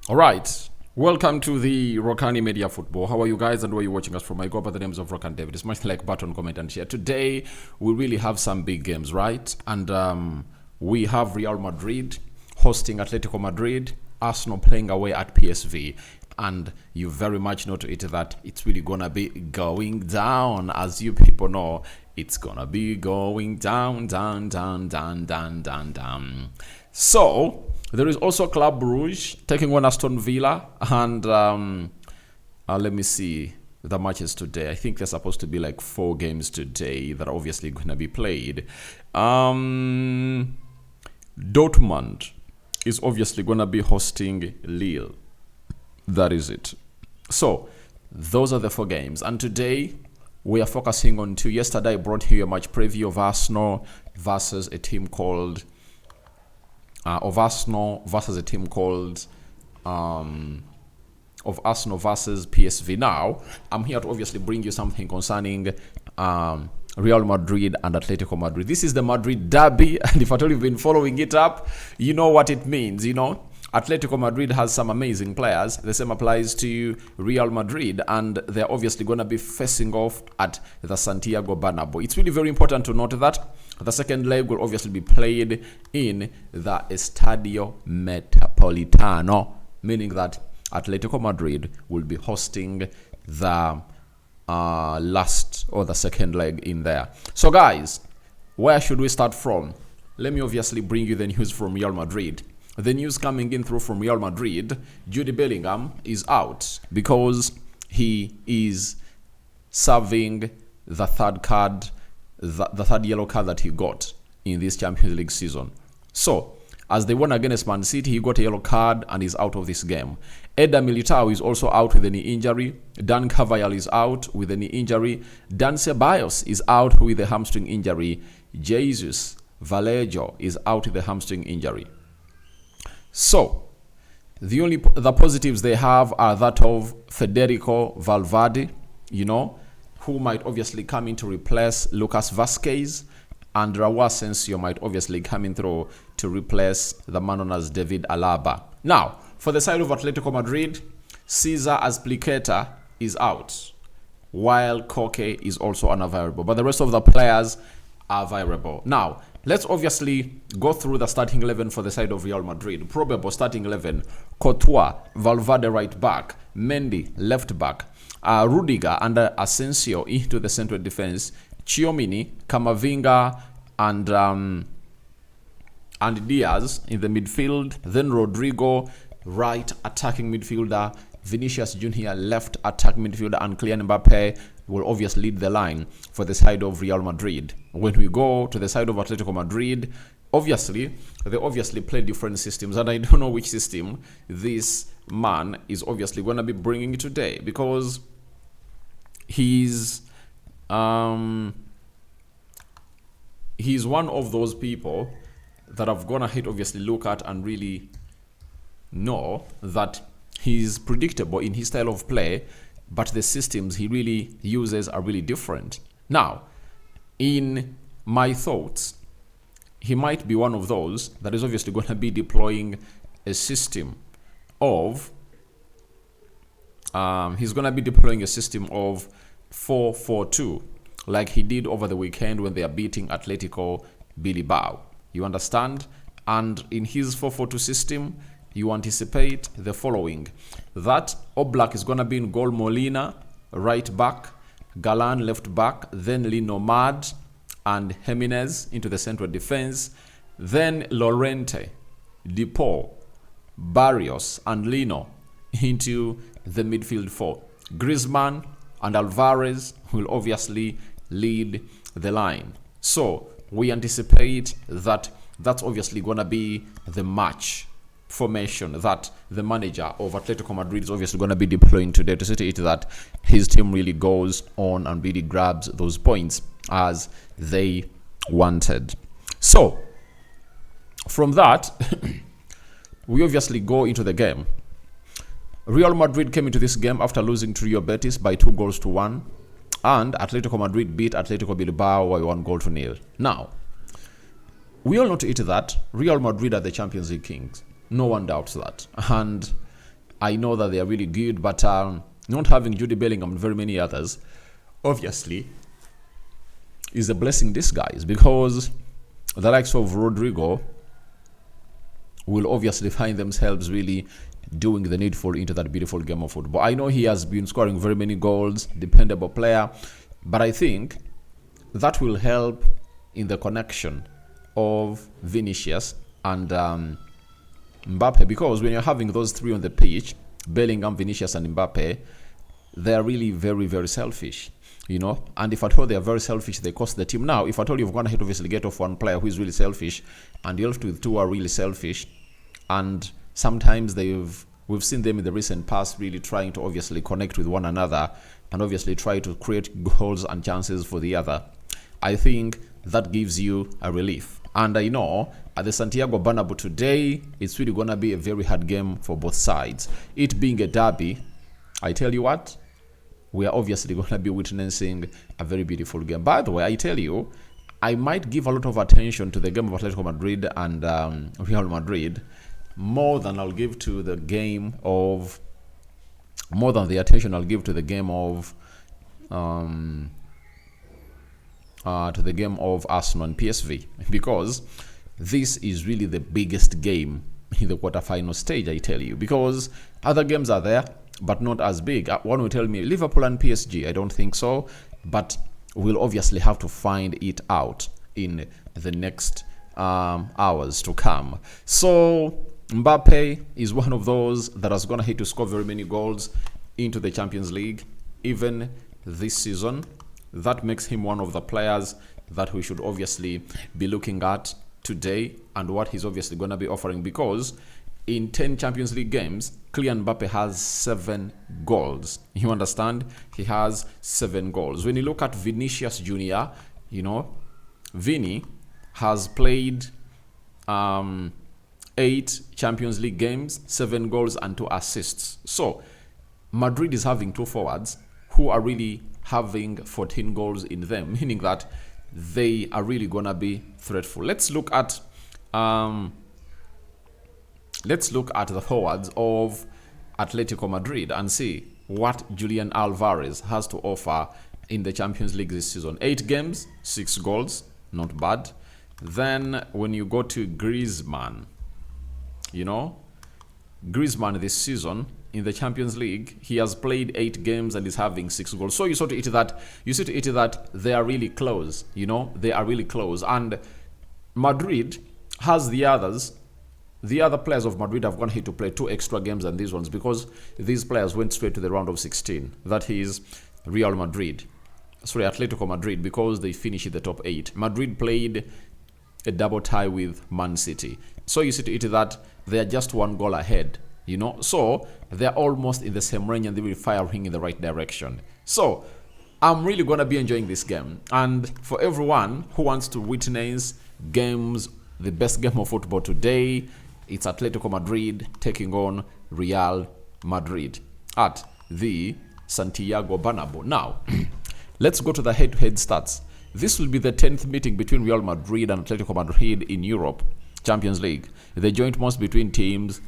All right. Welcome to the Rokani Media Football. How are you guys and where are you watching us from? I go by the names of Rokan David. Smash the like button, comment and share. Today, we really have some big games, right? And we have Real Madrid hosting Atletico Madrid, Arsenal playing away at PSV. And you very much know to it that it's really going to be going down. As you people know, it's going to be going down, down, down, down, down, down, down. So, there is also Club Brugge taking on Aston Villa. And let me see the matches today. I think there's supposed to be like 4 games today that are obviously going to be played. Dortmund is obviously going to be hosting Lille. That is it. So, those are the 4 games. And today, we are focusing on 2. Yesterday, I brought you a match preview of Arsenal versus a team called... of Arsenal versus PSV. Now, I'm here to obviously bring you something concerning Real Madrid and Atletico Madrid. This is the Madrid derby, and if at all you've been following it up, you know what it means, Atletico Madrid has some amazing players. The same applies to Real Madrid, and they're obviously going to be facing off at the Santiago Bernabeu. It's really very important to note that the second leg will obviously be played in the Estadio Metropolitano, meaning that Atletico Madrid will be hosting the last or the second leg in there. So guys, where should we start from? Let me obviously bring you the news from Real Madrid. The news coming in through from Real Madrid, Jude Bellingham is out because he is serving the third yellow card that he got in this Champions League season. So, as they won against Man City, he got a yellow card and is out of this game. Eder Militao is also out with a knee injury. Dan Carvajal is out with a knee injury. Dan Ceballos is out with a hamstring injury. Jesus Vallejo is out with a hamstring injury. So, the positives they have are that of Federico Valverde, who might obviously come in to replace Lucas Vazquez, and Raul Asensio might obviously come in through to replace the man known as David Alaba. Now, for the side of Atletico Madrid, Cesar Azpilicueta is out, while Koke is also unavailable, but the rest of the players are viable. Now, let's obviously go through the starting 11 for the side of Real Madrid. Probable starting 11: Courtois, Valverde right back, Mendy left back, Rudiger and Asensio into the central defense, Tchouaméni, Camavinga and Diaz in the midfield, then Rodrigo right attacking midfielder, Vinicius Junior left attack midfielder, and Kylian Mbappe will obviously lead the line for the side of Real Madrid. When we go to the side of Atletico Madrid, they play different systems, and I don't know which system this man is obviously going to be bringing today, because he's one of those people that I've gone ahead obviously look at and really know that he's predictable in his style of play, but the systems he really uses are really different. Now, in my thoughts, he might be one of those that is obviously going to be deploying a system of 4-4-2, like he did over the weekend when they are beating Atletico Bilbao. You understand? And in his 4-4-2 system, you anticipate the following: that Oblak is going to be in goal, Molina right back, Galan left back, then Lino Mad and Jimenez into the central defense, then Llorente, Depot, Barrios and Lino into the midfield 4. Griezzman and Alvarez will obviously lead the line. So we anticipate that that's obviously going to be the match formation that the manager of Atletico Madrid is obviously going to be deploying today to see to it that his team really goes on and really grabs those points as they wanted. So, from that, we obviously go into the game. Real Madrid came into this game after losing to Real Betis by 2-1, and Atletico Madrid beat Atletico Bilbao by 1-0. Now, we all know to it that Real Madrid are the Champions League kings. No one doubts that. And I know that they are really good, but not having Jude Bellingham and very many others, obviously, is a blessing in disguise, because the likes of Rodrigo will obviously find themselves really doing the needful into that beautiful game of football. I know he has been scoring very many goals, dependable player, but I think that will help in the connection of Vinicius and Mbappe, because when you're having those three on the pitch, Bellingham, Vinicius and Mbappe, they're really very, very selfish, you know. And if at all they are very selfish, they cost the team. Now, if at all you've gone ahead, obviously get off one player who is really selfish, and you're left with two are really selfish, and sometimes we've seen them in the recent past really trying to obviously connect with one another and obviously try to create goals and chances for the other. I think that gives you a relief. And I know at the Santiago Bernabeu today, it's really going to be a very hard game for both sides. It being a derby, I tell you what, we are obviously going to be witnessing a very beautiful game. By the way, I tell you, I might give a lot of attention to the game of Atletico Madrid and Real Madrid more than I'll give to the game of, more than the attention I'll give to the game of Arsenal and PSV, because this is really the biggest game in the quarterfinal stage, I tell you, because other games are there, but not as big. One will tell me Liverpool and PSG. I don't think so, but we'll obviously have to find it out in the next hours to come. So Mbappe is one of those that is going to hit to score very many goals into the Champions League, even this season. That makes him one of the players that we should obviously be looking at today and what he's obviously going to be offering, because in 10 Champions League games, Kylian Mbappe has 7 goals. You understand? He has 7 goals. When you look at Vinicius Jr., you know, Vini has played 8 Champions League games, 7 goals and 2 assists. So Madrid is having 2 forwards who are really having 14 goals in them, meaning that they are really gonna be threatful. Let's look at the forwards of Atletico Madrid and see what Julian Alvarez has to offer in the Champions League this season. 8 games, 6 goals, not bad. Then when you go to Griezzman, you know, Griezzman this season in the Champions League, he has played 8 games and is having 6 goals. So you see to it that they are really close, you know, they are really close. And Madrid has the other players of Madrid have gone here to play 2 extra games than these ones, because these players went straight to the round of 16. That is Atletico Madrid, because they finished in the top 8. Madrid played a double tie with Man City. So you see to it that they are just 1 goal ahead, you know. So they're almost in the same range and they will be firing in the right direction. So I'm really going to be enjoying this game. And for everyone who wants to witness games, the best game of football today, it's Atletico Madrid taking on Real Madrid at the Santiago Bernabeu. Now, let's go to the head-to-head stats. This will be the 10th meeting between Real Madrid and Atletico Madrid in Europe Champions League. The joint most between teams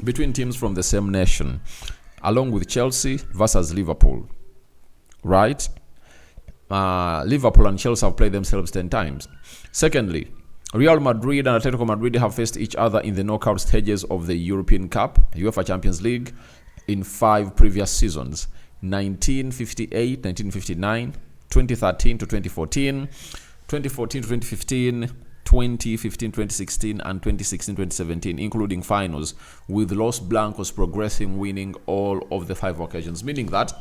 between teams from the same nation, along with Chelsea versus Liverpool, right? Liverpool and Chelsea have played themselves 10 times. Secondly, Real Madrid and Atletico Madrid have faced each other in the knockout stages of the European Cup, UEFA Champions League, in 5 previous seasons: 1958, 1959, 2013 to 2014, 2014 to 2015, 2015, 2016, and 2016, 2017, including finals, with Los Blancos progressing, winning all of the 5 occasions, meaning that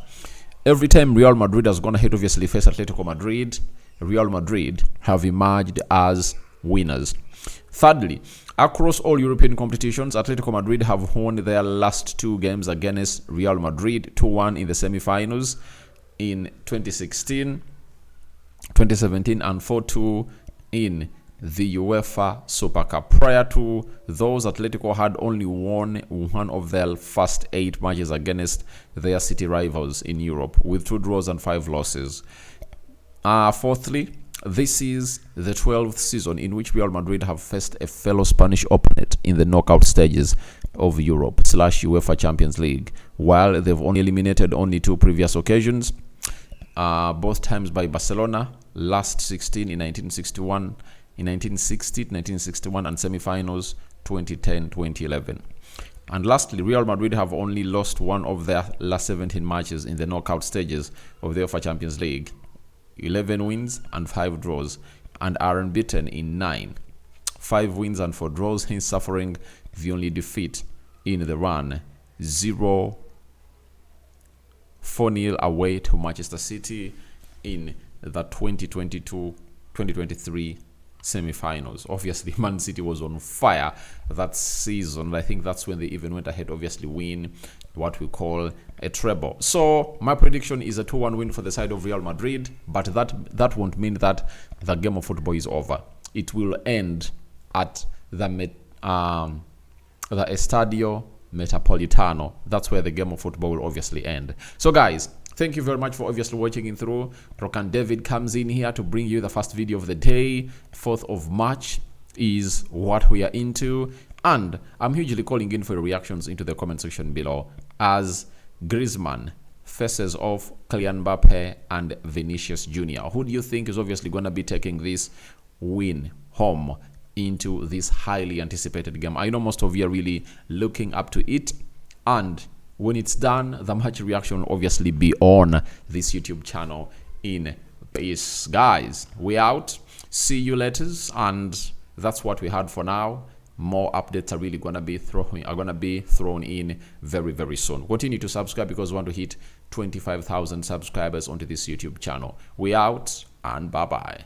every time Real Madrid has gone ahead, obviously face Atletico Madrid, Real Madrid have emerged as winners. Thirdly, across all European competitions, Atletico Madrid have won their last 2 games against Real Madrid, 2-1 in the semi-finals in 2016, 2017, and 4-2 in the UEFA Super Cup. Prior to those, Atletico had only won one of their first 8 matches against their city rivals in Europe, with 2 draws and 5 losses. Fourthly, This is the 12th season in which Real Madrid have faced a fellow Spanish opponent in the knockout stages of Europe / UEFA Champions League, while they've only eliminated only 2 previous occasions, both times by Barcelona, last 16 in 1961, in 1960, 1961, and semi-finals 2010, 2011. And lastly, Real Madrid have only lost 1 of their last 17 matches in the knockout stages of the UEFA Champions League. 11 wins and 5 draws, and are unbeaten in 9. 5 wins and 4 draws, hence suffering the only defeat in the run. 4-0 away to Manchester City in the 2022-2023 semi-finals. Obviously, Man City was on fire that season. I think that's when they even went ahead, obviously win what we call a treble. So my prediction is a 2-1 win for the side of Real Madrid, but that won't mean that the game of football is over. It will end at the Estadio Metropolitano. That's where the game of football will obviously end. So guys, thank you very much for obviously watching in through. Rokani David comes in here to bring you the first video of the day. 4th of March is what we are into. And I'm hugely calling in for your reactions into the comment section below as Griezzman faces off Kylian Mbappe and Vinicius Jr. Who do you think is obviously going to be taking this win home into this highly anticipated game? I know most of you are really looking up to it, and when it's done, the match reaction will obviously be on this YouTube channel in peace. Guys, we out. See you later, and that's what we had for now. More updates are really gonna be thrown in very, very soon. Continue to subscribe because we want to hit 25,000 subscribers onto this YouTube channel. We out, and bye bye.